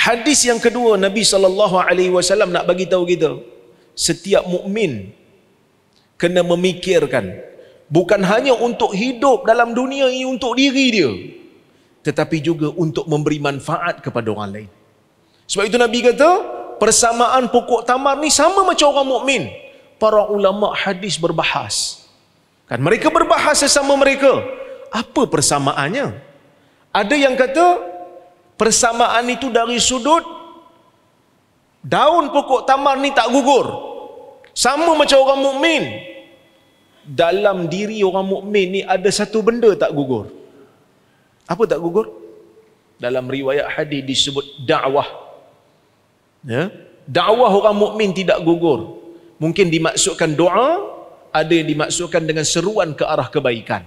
Hadis yang kedua, Nabi SAW nak bagi tahu kita, setiap mukmin kena memikirkan bukan hanya untuk hidup dalam dunia ini untuk diri dia, tetapi juga untuk memberi manfaat kepada orang lain. Sebab itu Nabi kata, persamaan pokok tamar ni sama macam orang mukmin. Para ulama hadis berbahas. Kan mereka berbahas sesama mereka. Apa persamaannya? Ada yang kata persamaan itu dari sudut daun pokok tamar ni tak gugur. Sama macam orang mukmin. Dalam diri orang mukmin ni ada satu benda tak gugur. Apa tak gugur? Dalam riwayat hadis disebut dakwah. Ya? Dakwah orang mukmin tidak gugur. Mungkin dimaksudkan doa, ada yang dimaksudkan dengan seruan ke arah kebaikan.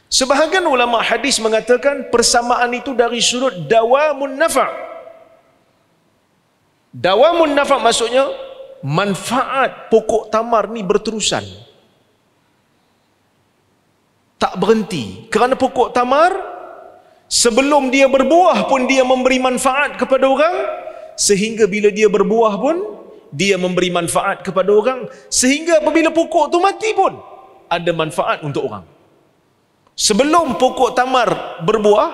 Sebahagian ulama hadis mengatakan persamaan itu dari sudut dawamun nafa'. Dawamun nafa' maksudnya manfaat pokok tamar ni berterusan, tak berhenti. Kerana pokok tamar sebelum dia berbuah pun dia memberi manfaat kepada orang, sehingga bila dia berbuah pun dia memberi manfaat kepada orang, sehingga apabila pokok tu mati pun ada manfaat untuk orang. Sebelum pokok tamar berbuah,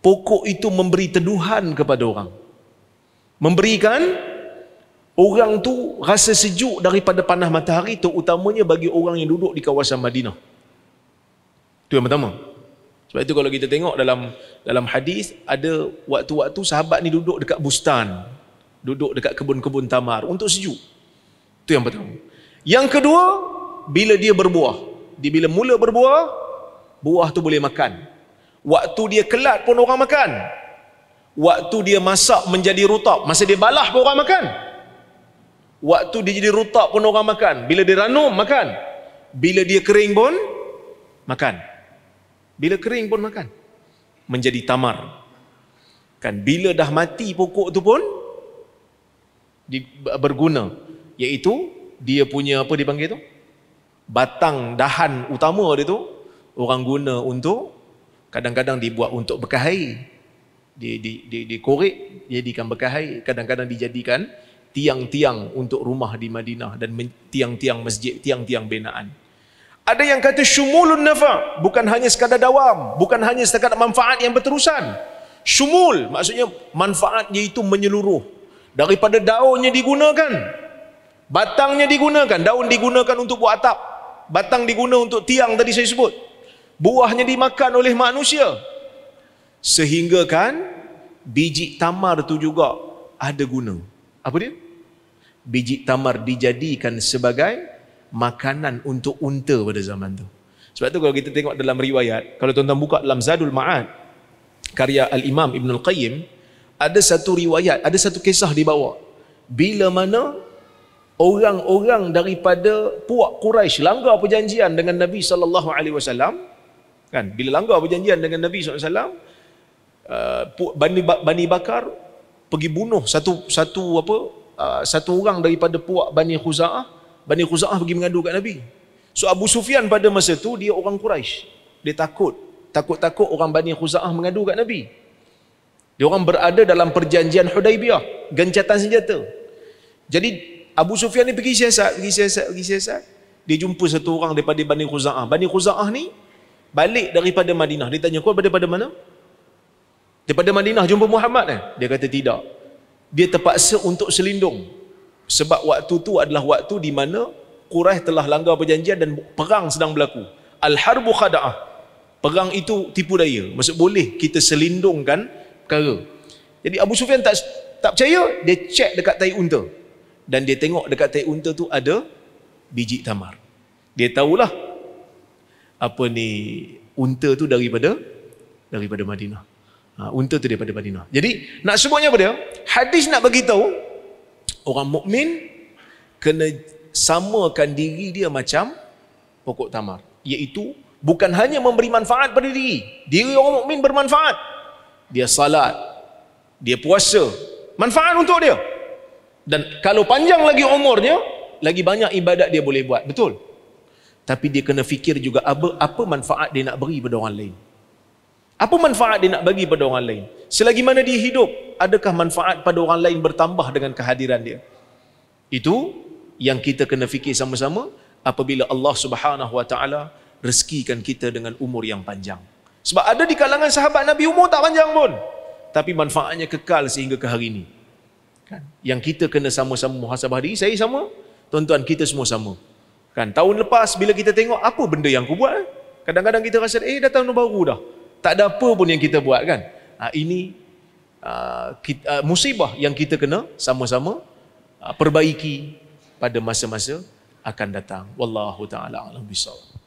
pokok itu memberi teduhan kepada orang, memberikan orang tu rasa sejuk daripada panas matahari, terutamanya bagi orang yang duduk di kawasan Madinah. Itu yang pertama. Sebab itu kalau kita tengok dalam hadis, ada waktu-waktu sahabat ni duduk dekat bustan, duduk dekat kebun-kebun tamar untuk sejuk. Itu yang pertama. Yang kedua, bila dia berbuah, bila mula berbuah, buah tu boleh makan. Waktu dia kelat pun orang makan. Waktu dia masak menjadi rutab, masa dia balah pun orang makan. Waktu dia jadi rutab pun orang makan. Bila dia ranum, makan. Bila dia kering pun makan. Bila kering pun makan. Menjadi tamar. Kan bila dah mati pokok tu pun berguna, iaitu dia punya apa dipanggil tu, batang dahan utama dia tu orang guna untuk, kadang-kadang dibuat untuk bekas air, dikorek jadikan bekas air, kadang-kadang dijadikan tiang-tiang untuk rumah di Madinah dan tiang-tiang masjid, tiang-tiang binaan. Ada yang kata syumulun nafa', bukan hanya sekadar dawam, bukan hanya sekadar manfaat yang berterusan. Syumul maksudnya manfaatnya itu menyeluruh. Daripada daunnya digunakan, batangnya digunakan, daun digunakan untuk buat atap, batang digunakan untuk tiang tadi saya sebut, buahnya dimakan oleh manusia, sehingga kan biji tamar tu juga ada guna. Apa dia? Biji tamar dijadikan sebagai makanan untuk unta pada zaman tu. Sebab tu kalau kita tengok dalam riwayat, kalau tuan-tuan buka dalam Zadul Ma'ad karya Al-Imam Ibn Al-Qayyim, ada satu riwayat, ada satu kisah dibawa bila mana orang-orang daripada puak Quraisy langgar perjanjian dengan Nabi SAW. Kan, bila langgar perjanjian dengan Nabi SAW, Bani Bakar pergi bunuh satu orang daripada puak Bani Khuza'ah. Bani Khuza'ah pergi mengadu kat Nabi. So Abu Sufyan pada masa tu dia orang Quraisy. Dia takut orang Bani Khuza'ah mengadu kat Nabi. Dia orang berada dalam perjanjian Hudaibiyah, gencatan senjata. Jadi Abu Sufyan ni pergi siasat. Dia jumpa satu orang daripada Bani Khuza'ah. Bani Khuza'ah ni balik daripada Madinah. Dia tanya, kau daripada mana? Daripada Madinah jumpa Muhammad kan? Dia kata tidak. Dia terpaksa untuk selindung. Sebab waktu tu adalah waktu di mana Quraisy telah langgar perjanjian dan perang sedang berlaku. Al-harbu khada'ah. Perang itu tipu daya. Maksud boleh kita selindungkan perkara. Jadi Abu Sufyan tak percaya, dia cek dekat tai unta. Dan dia tengok dekat tai unta tu ada biji tamar. Dia tahulah apa ni, unta tu daripada Madinah. Unta tu daripada Madinah. Jadi nak sebutnya apa dia? Hadis nak bagi tahu orang mukmin kena samakan diri dia macam pokok tamar, iaitu bukan hanya memberi manfaat pada diri orang mukmin bermanfaat. Dia salat, dia puasa, manfaat untuk dia. Dan kalau panjang lagi umurnya, lagi banyak ibadat dia boleh buat, betul. Tapi dia kena fikir juga apa manfaat dia nak beri pada orang lain. Apa manfaat dia nak bagi pada orang lain? Selagi mana dia hidup, adakah manfaat pada orang lain bertambah dengan kehadiran dia? Itu yang kita kena fikir sama-sama apabila Allah Subhanahu wa taala rezekikan kita dengan umur yang panjang. Sebab ada di kalangan sahabat Nabi umur tak panjang pun, tapi manfaatnya kekal sehingga ke hari ini. Kan? Yang kita kena sama-sama muhasabah diri, saya sama, tuan-tuan kita semua sama. Kan? Tahun lepas bila kita tengok apa benda yang aku buat, kadang-kadang kita rasa dah tahun baru dah. Tak ada apa pun yang kita buat kan. Ini musibah yang kita kena sama-sama perbaiki pada masa-masa akan datang. Wallahu taala a'lam bissawab.